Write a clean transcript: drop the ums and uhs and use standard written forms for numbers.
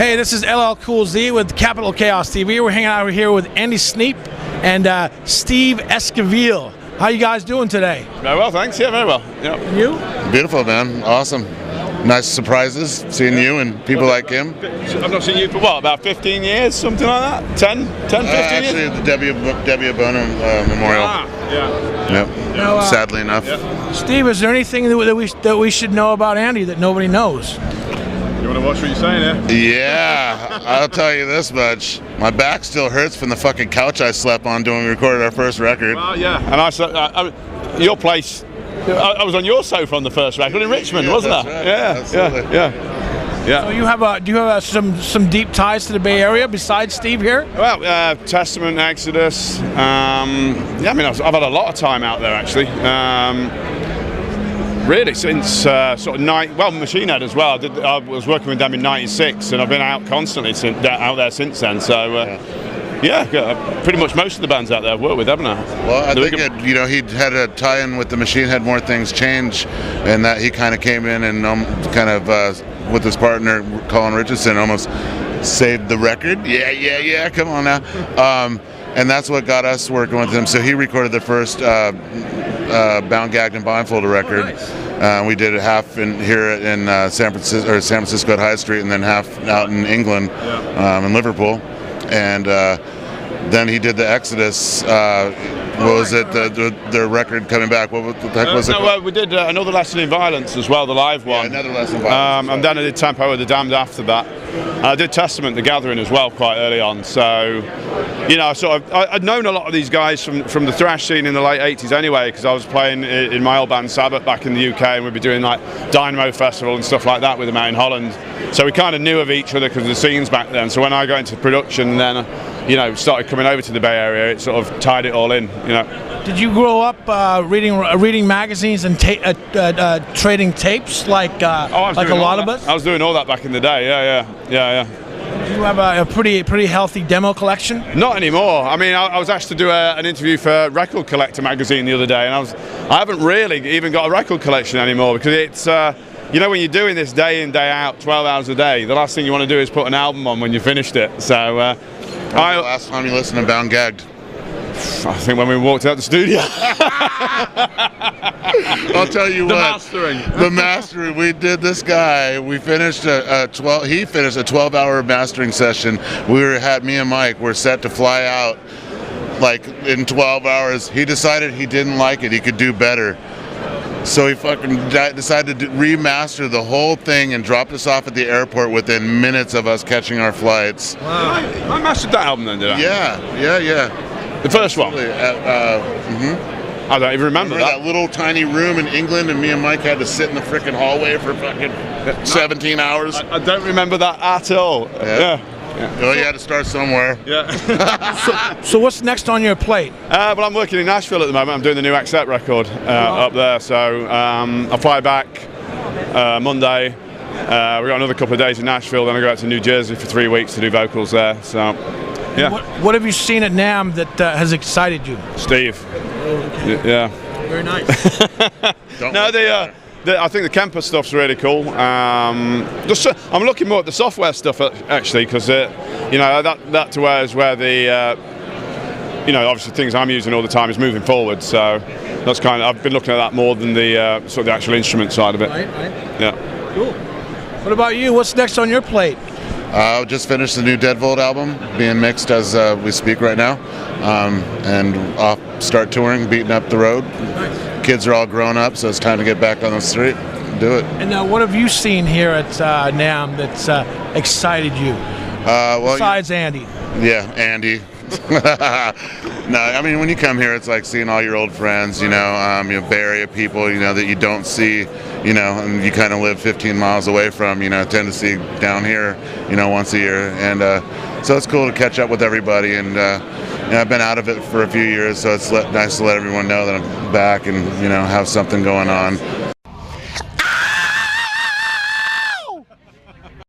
Hey, this is LL Cool Z with Capital Chaos TV. We're hanging out over here with Andy Sneap and Steev Esquivel. How you guys doing today? Very well, thanks. Yeah, very well. Yeah. And you? Beautiful, man. Awesome. Nice surprises, seeing you and people like him. I've not seen you for what, about 15 years, something like that? 10, 15 actually, years? the Debbie Bono Memorial. Yeah. Yep. Now, Sadly enough. Yeah. Steve, is there anything that we should know about Andy that nobody knows? You want to watch what you're saying here? Yeah, I'll tell you this much. My back still hurts from the fucking couch I slept on when we recorded our first record. Well, yeah. And your place, I was on your sofa on the first record in Richmond, Yeah, wasn't I? right. Yeah, Absolutely. yeah. So do you have some deep ties to the Bay Area besides Steve here? Well, Testament, Exodus. Yeah, I mean, I've had a lot of time out there actually. Really, since sort of Machine Head as well. I was working with them in '96, and I've been out constantly out there since then. So, yeah, pretty much most of the bands out there I've worked with, haven't I? Well, I think he had a tie-in with the Machine Head More Things Change, and that he kind of came in and with his partner Colin Richardson almost saved the record. Yeah, come on now. And that's what got us working with him. So he recorded the first Bound, Gagged, and Blindfolded record. Oh, nice. We did it half here in San Francisco at High Street, and then half out in England, in Liverpool. And then he did the Exodus. What was it? The record coming back. What the heck was it? Well, we did Another Lesson in Violence as well, the live one. Yeah, Another Lesson in Violence. And then I did Tempo of the Damned after that. I did Testament, The Gathering as well quite early on. So, I'd known a lot of these guys from the thrash scene in the late 80s anyway, because I was playing in my old band Sabbat back in the UK, and we'd be doing like Dynamo Festival and stuff like that with them out in Holland. So we kind of knew of each other because of the scenes back then. So when I got into production and then, started coming over to the Bay Area, it sort of tied it all in, Did you grow up reading magazines and trading tapes like a lot of us? I was doing all that back in the day. Yeah. Do you have a pretty healthy demo collection? Not anymore. I mean, I was asked to do an interview for Record Collector magazine the other day, and I haven't really even got a record collection anymore, because it's when you're doing this day in, day out, 12 hours a day, the last thing you want to do is put an album on when you finished it. So last time you listened to Bound, Gagged? I think when we walked out the studio. I'll tell you what. The mastering. We did this guy. We finished he finished a 12-hour mastering session. Me and Mike were set to fly out like in 12 hours. He decided he didn't like it. He could do better. So he fucking decided to remaster the whole thing and dropped us off at the airport within minutes of us catching our flights. Wow. I mastered that album then, did I? Yeah. The first one? I don't even remember that little tiny room in England, and me and Mike had to sit in the frickin' hallway for fucking 17 hours. I don't remember that at all. Yeah. Well, you had to start somewhere. Yeah. So what's next on your plate? Well, I'm working in Nashville at the moment. I'm doing the new Accept record up there. So I fly back Monday. We got another couple of days in Nashville. Then I go out to New Jersey for 3 weeks to do vocals there. So, yeah. What have you seen at NAMM that has excited you? Steev. Yeah. Very nice. I think the Kemper stuff's really cool. I'm looking more at the software stuff actually, because that to where is where the obviously things I'm using all the time is moving forward. So that's I've been looking at that more than the sort of the actual instrument side of it. Right. Yeah. Cool. What about you? What's next on your plate? Just finished the new Dedvolt album, being mixed as we speak right now, and off start touring, beating up the road. Nice. Kids are all grown up, so it's time to get back on the street and do it. And what have you seen here at NAMM that's excited you? Besides Andy. Yeah, Andy. No, I mean, when you come here, it's like seeing all your old friends, Bay Area people, that you don't see, and you kind of live 15 miles away from, tend to see down here, once a year. And so it's cool to catch up with everybody. And I've been out of it for a few years, so it's nice to let everyone know that I'm back and, have something going on.